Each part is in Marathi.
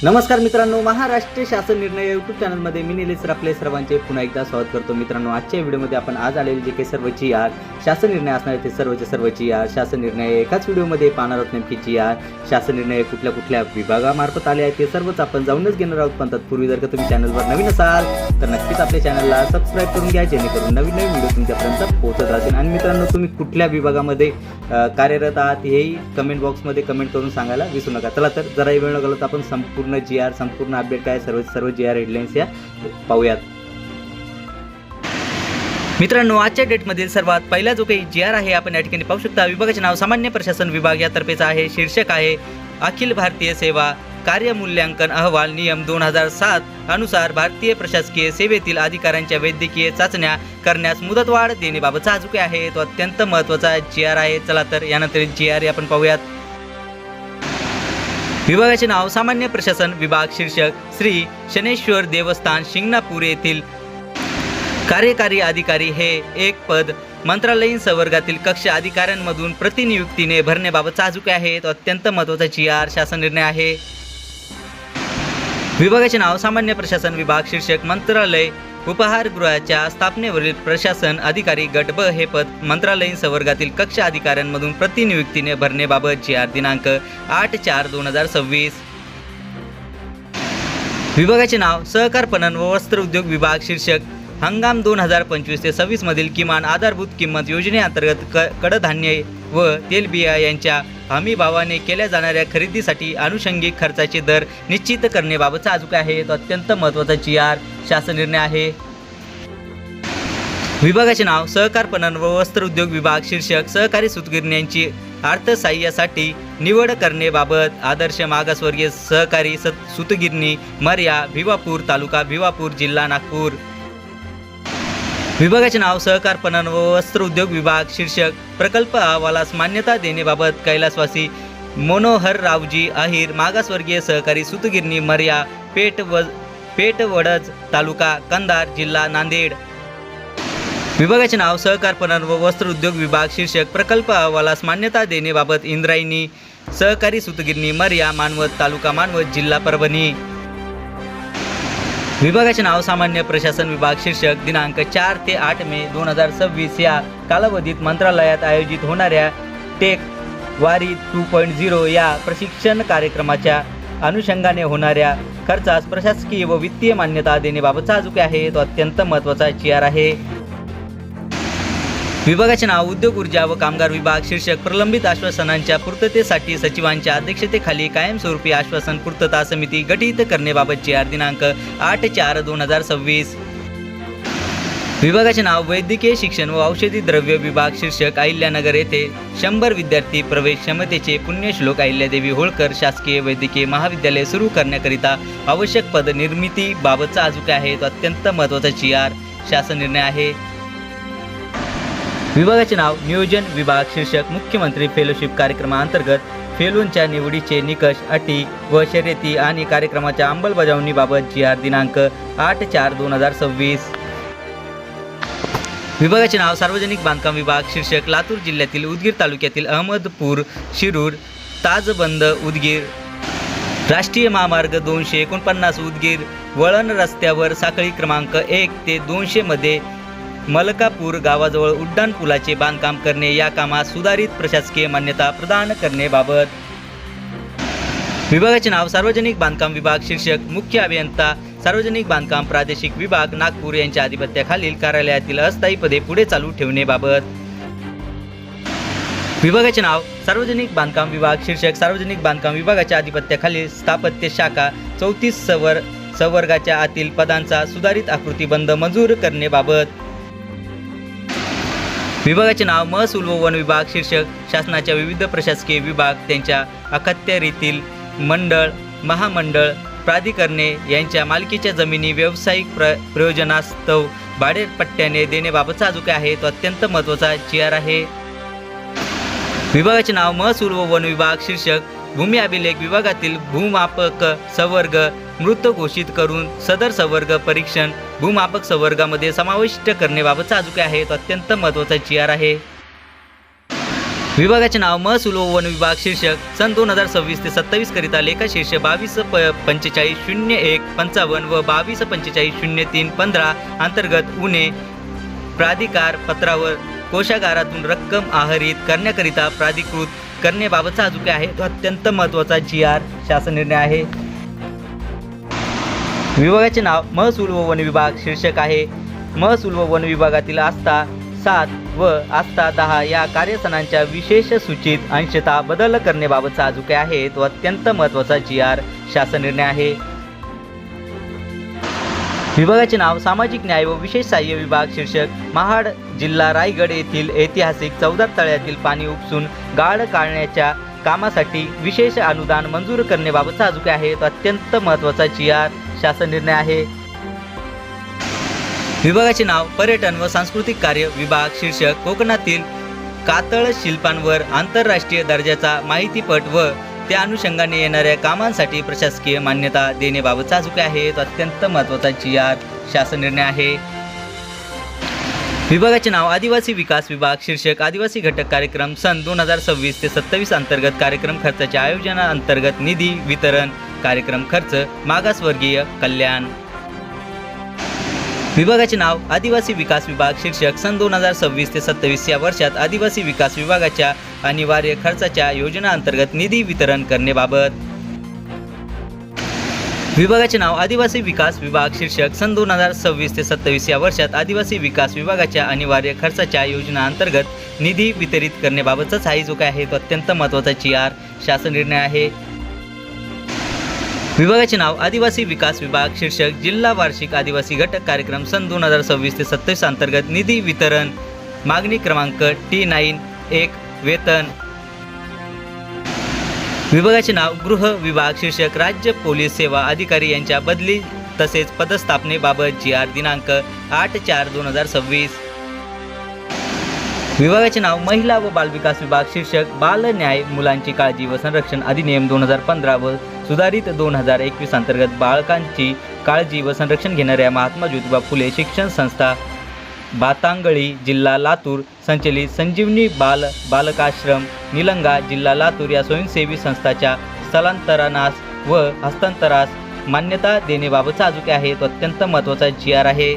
नमस्कार मित्रांनो, महाराष्ट्र शासन निर्णय यूट्यूब चॅनलमध्ये मी निलेश सर आपले सर्वांचे पुन्हा एकदा स्वागत करतो. मित्रांनो, आजच्या व्हिडिओमध्ये आपण आज आलेले जे काही सर्व GR शासन निर्णय असणार आहे ते सर्व GR शासन निर्णय एकाच व्हिडिओमध्ये पाहणार आहोत. नेमकी GR शासन निर्णय कुठल्या विभागामार्फत आले आहेत ते सर्वच आपण जाऊनच घेणार आहोत. पण तत्पूर्वी जर का तुम्ही चॅनलवर नवीन असाल तर नक्कीच आपल्या चॅनलला सबस्क्राईब करून घ्या, जेणेकरून नवीन व्हिडिओ तुमच्यापर्यंत पोहोचत राहतील. आणि मित्रांनो, तुम्ही कुठल्या विभागामध्ये कार्यरत आहात हेही कमेंट बॉक्समध्ये कमेंट करून सांगायला विसरू नका. चला तर जराही वेळ न घालवता आपण संपूर्ण GR संपूर्ण अपडेट काय सर्व GR हेडलाईन्स या पाहूयात. मित्रांनो, आजच्या डेटमधील सर्वात पहिला जो काही GR आहे आपण या ठिकाणी पाहू शकता. विभागाचे नाव सामान्य प्रशासन विभाग यातर्फेचा आहे. शीर्षक आहे अखिल भारतीय सेवा कार्यमूल्यांकन अहवाल नियम 2007 अनुसार भारतीय प्रशासकीय सेवेतील अधिकाऱ्यांच्या वैद्यकीय चाचण्या करण्यास मुदतवाढ देण्याबाबतचा हा जो काही आहे तो अत्यंत महत्त्वाचा GR आहे. चला तर यानंतर GR आपण पाहूयात. विभागाचे नाव सामान्य प्रशासन विभाग. शीर्षक श्री शनेश्वर देवस्थान शिंगणापूर येथील कार्यकारी अधिकारी हे एक पद मंत्रालयीन संवर्गातील कक्ष अधिकाऱ्यांमधून प्रतिनियुक्तीने भरण्याबाबतचा हा जो काही आहे तो अत्यंत महत्त्वाचा GR शासन निर्णय आहे. विभागाचे नाव सामान्य प्रशासन विभाग. शीर्षक मंत्रालय उपहारगृहाच्या स्थापनेवरील प्रशासन अधिकारी गट ब हे पद मंत्रालयीन संवर्गातील कक्ष अधिकाऱ्यांमधून प्रतिनियुक्तीने भरण्याबाबत GR दिनांक 8/4/2026. विभागाचे नाव सहकार पणन व वस्त्र उद्योग विभाग. शीर्षक हंगाम 2025 ते 26 मधील किमान आधारभूत किंमत योजनेअंतर्गत कडधान्य व तेलबिया यांच्या हमी भावाने केल्या जाणाऱ्या खरेदीसाठी अनुषंगिक खर्चाचे दर निश्चित करण्याबाबतचा अजून आहे तो अत्यंत महत्त्वाचा GR शासन निर्णय आहे. विभागाचे नाव सहकार पणन व वस्त्र उद्योग विभाग. शीर्षक सहकारी सूतगिरण्यांची अर्थसहाय्यासाठी निवड करण्याबाबत आदर्श मागासवर्गीय सहकारी सूतगिरणी मर्या भिवापूर तालुका भिवापूर जिल्हा नागपूर. विभागाचे नाव सहकार पणन व वस्त्र उद्योग विभाग. शीर्षक प्रकल्प अहवालास मान्यता देण्याबाबत कैलासवासी मनोहररावजी अहिर मागासवर्गीय सहकारी सूतगिरणी मर्या पेटवडज तालुका कंधार जिल्हा नांदेड. विभागाचे नाव सहकार पणन व वस्त्र उद्योग विभाग. शीर्षक प्रकल्प अहवालास मान्यता देण्याबाबत इंद्रायणी सहकारी सूतगिरणी मर्या मानवत तालुका मानवत जिल्हा परभणी. विभागाचे नाव सामान्य प्रशासन विभाग. शीर्षक दिनांक 4 ते 8 मे 2026 या कालावधीत मंत्रालयात आयोजित होणाऱ्या टेक वारी 2.0 या प्रशिक्षण कार्यक्रमाच्या अनुषंगाने होणाऱ्या खर्चास प्रशासकीय व वित्तीय मान्यता देण्याबाबतचा जो काही आहे तो अत्यंत महत्त्वाचा GR आहे. विभागाचे नाव उद्योग ऊर्जा व कामगार विभाग. शीर्षक प्रलंबित आश्वासनांच्या पूर्ततेसाठी सचिवांच्या अध्यक्षतेखाली कायमस्वरूपी आश्वासन पूर्तता समिती गठीत करण्याबाबत GR दिनांक 8/4/2026. विभागाचे नाव वैद्यकीय शिक्षण व औषधी द्रव्य विभाग. शीर्षक अहिल्यानगर येथे 100 विद्यार्थी प्रवेश क्षमतेचे पुण्यश्लोक अहिल्यादेवी होळकर शासकीय वैद्यकीय महाविद्यालय सुरू करण्याकरिता आवश्यक पद निर्मिती बाबतचा अजून आहे तो अत्यंत महत्त्वाचा GR शासन निर्णय आहे. विभागाचे नाव नियोजन विभाग. शीर्षक मुख्यमंत्री फेलोशिप कार्यक्रमाअंतर्गत फेलोंच्या निवडीचे निकष अटी व शर्यती आणि कार्यक्रमाच्या अंमलबजावणीबाबत GR दिनांक 8/4/2026. विभागाचे नाव सार्वजनिक बांधकाम विभाग. शीर्षक लातूर जिल्ह्यातील उदगीर तालुक्यातील अहमदपूर शिरूर ताजबंद उदगीर राष्ट्रीय महामार्ग 249 उदगीर वळण रस्त्यावर साखळी क्रमांक 1 ते 200 मध्ये मलकापूर गावाजवळ उड्डाण पुलाचे बांधकाम करणे या कामास सुधारित प्रशासकीय मान्यता प्रदान करण्याबाबत. विभागाचे नाव सार्वजनिक बांधकाम विभाग. शीर्षक मुख्य अभियंता सार्वजनिक बांधकाम प्रादेशिक विभाग नागपूर यांच्या अधिपत्याखालील कार्यालयातील अस्थायी पदे पुढे चालू ठेवण्याबाबत. विभागाचे नाव सार्वजनिक बांधकाम विभाग. शीर्षक सार्वजनिक बांधकाम विभागाच्या अधिपत्याखालील स्थापत्य शाखा 34 संवर्गाच्या आतील पदांचा सुधारित आकृतीबंध मंजूर करण्याबाबत. विभागाचे नाव महसूल व वन विभाग. शीर्षक शासनाच्या विविध प्रशासकीय विभाग त्यांच्या अखत्यारीतील मंडळ महामंडळ प्राधिकरणे यांच्या मालकीच्या जमिनी व्यावसायिक प्रयोजनास्तव भाडेपट्ट्याने देण्याबाबतचा जो काही आहे तो अत्यंत महत्त्वाचा GR आहे. विभागाचे नाव महसूल व वन विभाग. शीर्षक भूमी अभिलेख विभागातील भूमापक संवर्ग मृत घोषित करून सदर संवर्ग परीक्षण भूमापक संवर्गामध्ये समाविष्ट करण्याबाबतचा जो काही आहे तो अत्यंत महत्त्वाचा GR आहे. विभागाचे नाव महसूल व वन विभाग. शीर्षक सन 2026 ते 27 करिता लेखा शीर्ष 22450155 व 22450315 अंतर्गत उणे प्राधिकार पत्रावर कोषागारातून रक्कम आहरित करण्याकरिता प्राधिकृत करण्याबाबतचा हा जो काही आहे तो अत्यंत महत्त्वाचा GR शासन निर्णय आहे. विभागाचे नाव महसूल व वन विभाग. शीर्षक आहे महसूल व वन विभागातील आस्था 7 व आस्था 10 या कार्यसनांच्या विशेष सूचित अंशतः बदल करण्याबाबतचा हा जो काही आहे तो अत्यंत महत्त्वाचा GR शासन निर्णय आहे. विभागाचे नाव सामाजिक न्याय व विशेष सहाय्य विभाग. शीर्षक महाड जिल्हा रायगड येथील ऐतिहासिक 14 तळ्यातील पाणी उपसून गाळ काढण्याच्या कामासाठी विशेष अनुदान मंजूर करण्याबाबतचा हा जो काही आहे तो अत्यंत महत्त्वाचा GR शासन निर्णय आहे. विभागाचे नाव पर्यटन व सांस्कृतिक कार्य विभाग. शीर्षक कोकणातील कातळ शिल्पांवर आंतरराष्ट्रीय दर्जाचा माहितीपट व त्या अनुषंगाने येणाऱ्या कामांसाठी प्रशासकीय मान्यता देण्याबाबतचा जो काही आहे तो अत्यंत महत्त्वाचा GR शासन निर्णय आहे. विभागाचे नाव आदिवासी विकास विभाग. शीर्षक आदिवासी घटक कार्यक्रम सन 2026 ते 27 अंतर्गत कार्यक्रम खर्चाच्या आयोजनाअंतर्गत निधी वितरण कार्यक्रम खर्च मागासवर्गीय कल्याण. विभागाचे नाव आदिवासी विकास विभाग. शीर्षक सन 2026 ते 27 या वर्षात आदिवासी विकास विभागाच्या अनिवार्य खर्चाच्या योजनाअंतर्गत निधी वितरण करण्याबाबत. विभागाचे नाव आदिवासी विकास विभाग. शीर्षक सन 2026 ते 27 या वर्षात आदिवासी विकास विभागाच्या अनिवार्य खर्चाच्या योजनाअंतर्गत निधी वितरित करण्याबाबतचाच हा जो काय आहे तो अत्यंत महत्त्वाचा GR शासन निर्णय आहे. विभागाचे नाव आदिवासी विकास विभाग. शीर्षक जिल्हा वार्षिक आदिवासी घटक कार्यक्रम सन 2026 ते 27 अंतर्गत निधी वितरण मागणी क्रमांक T91 वेतन. विभागाचे नाव गृह विभाग. शीर्षक राज्य पोलीस सेवा अधिकारी यांच्या बदली तसेच पदस्थापनेबाबत GR दिनांक 8/4/2026. विभागाचे नाव महिला व बालविकास विभाग. शीर्षक बाल न्याय मुलांची काळजी व संरक्षण अधिनियम 2015 व सुधारित 2021 अंतर्गत बालकांची काळजी व संरक्षण घेणाऱ्या महात्मा ज्योतिबा फुले शिक्षण संस्था बातांगळी जिल्हा लातूर संचलित संजीवनी बालकाश्रम निलंगा जिल्हा लातूर या स्वयंसेवी संस्थाच्या स्थलांतरणास व हस्तांतरास मान्यता देण्याबाबतचा जो आहे तो अत्यंत महत्त्वाचा GR आहे.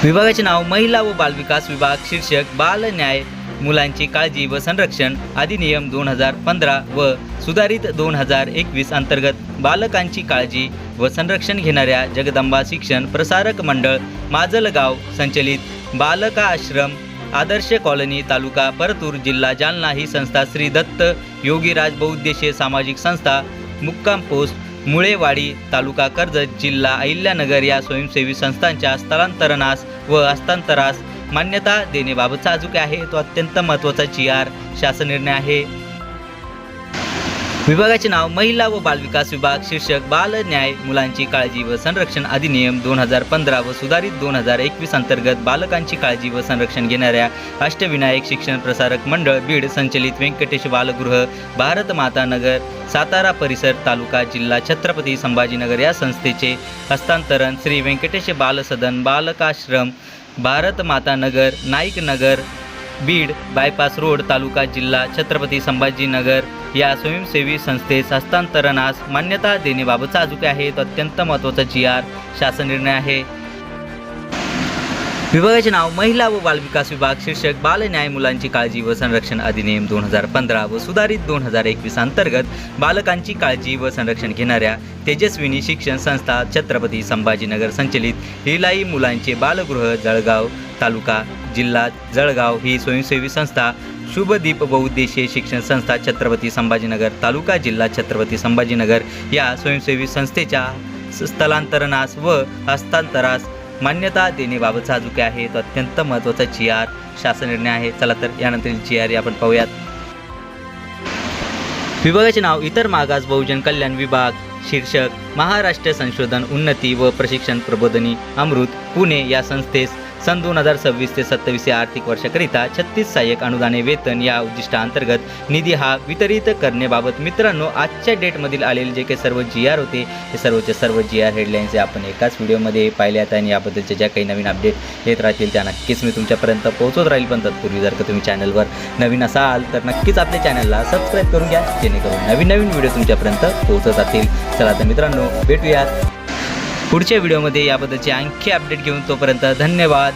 विभागाचे नाव महिला व बालविकास विभाग. शीर्षक बाल न्याय मुलांची काळजी व संरक्षण अधिनियम 2015 व सुधारित 2021 अंतर्गत बालकांची काळजी व संरक्षण घेणाऱ्या जगदंबा शिक्षण प्रसारक मंडळ माजलगाव संचलित बालका आश्रम आदर्श कॉलनी तालुका परतूर जिल्हा जालना ही संस्था श्री दत्त योगीराज बहुउद्देशीय सामाजिक संस्था मुक्काम पोस्ट मुळेवाडी तालुका कर्जत जिल्हा अहिल्यानगर या स्वयंसेवी संस्थांच्या स्थलांतरणास व हस्तांतरास मान्यता देण्याबाबतचा जो काय आहे तो अत्यंत महत्त्वाचा GR शासन निर्णय आहे. विभागाचे नाव महिला व बालविकास विभाग. शीर्षक बाल न्याय मुलांची काळजी व संरक्षण अधिनियम 2015 व सुधारित 2021 अंतर्गत बालकांची काळजी व संरक्षण घेणाऱ्या अष्टविनायक शिक्षण प्रसारक मंडळ बीड संचलित व्यंकटेश बालगृह भारत माता नगर सातारा परिसर तालुका जिल्हा छत्रपती संभाजीनगर या संस्थेचे हस्तांतरण श्री व्यंकटेश बालसदन बालकाश्रम भारत माता नगर नाईक नगर बीड बायपास रोड तालुका जिल्हा छत्रपती संभाजीनगर या स्वयंसेवी संस्थेस हस्तांतरणास मान्यता देण्याबाबतचा जो काय आहे तो अत्यंत महत्त्वाचा GR शासन निर्णय आहे. विभागाचे नाव महिला व बालविकास विभाग. शीर्षक बाल न्याय मुलांची काळजी व संरक्षण अधिनियम 2015 व सुधारित 2021 अंतर्गत बालकांची काळजी व संरक्षण घेणाऱ्या तेजस्विनी शिक्षण संस्था छत्रपती संभाजीनगर संचलित हिलाई मुलांचे बालगृह जळगाव तालुका जिल्हा जळगाव ही स्वयंसेवी संस्था शुभदीप बहुउद्देशीय शिक्षण संस्था छत्रपती संभाजीनगर तालुका जिल्हा छत्रपती संभाजीनगर या स्वयंसेवी संस्थेच्या स्थलांतरणास व हस्तांतरास मान्यता देण्याबाबतचा जो काय आहे तो अत्यंत महत्त्वाचा GR शासन निर्णय आहे. चला तर यानंतर GR आपण पाहूयात. विभागाचे नाव इतर मागास बहुजन कल्याण विभाग. शीर्षक महाराष्ट्र संशोधन उन्नती व प्रशिक्षण प्रबोधिनी अमृत पुणे या संस्थेस सन 2026 ते 27 या आर्थिक वर्षाकरिता 36 सहाय्यक अनुदाने वेतन या उद्दिष्टांतर्गत निधी हा वितरित करण्याबाबत मित्रांनो आजच्या डेटमधील आलेले जे काही सर्व GR होते ते सर्व GR हेडलाईन्स आपण एकाच व्हिडिओमध्ये पाहिल्यात आणि याबद्दलच्या ज्या काही नवीन अपडेट येत राहतील त्या नक्कीच मी तुमच्यापर्यंत पोहोचवत राहील. पण तत्पूर्वी जर का तुम्ही चॅनलवर नवीन असाल तर नक्कीच आपल्या चॅनलला सबस्क्राईब करून घ्या, जेणेकरून नवीन व्हिडिओ तुमच्यापर्यंत पोहोचत राहतील. चला तर मित्रांनो भेटूयात पुढच्या व्हिडिओमध्ये याबद्दलचे आणखी अपडेट घेऊन. तोपर्यंत धन्यवाद.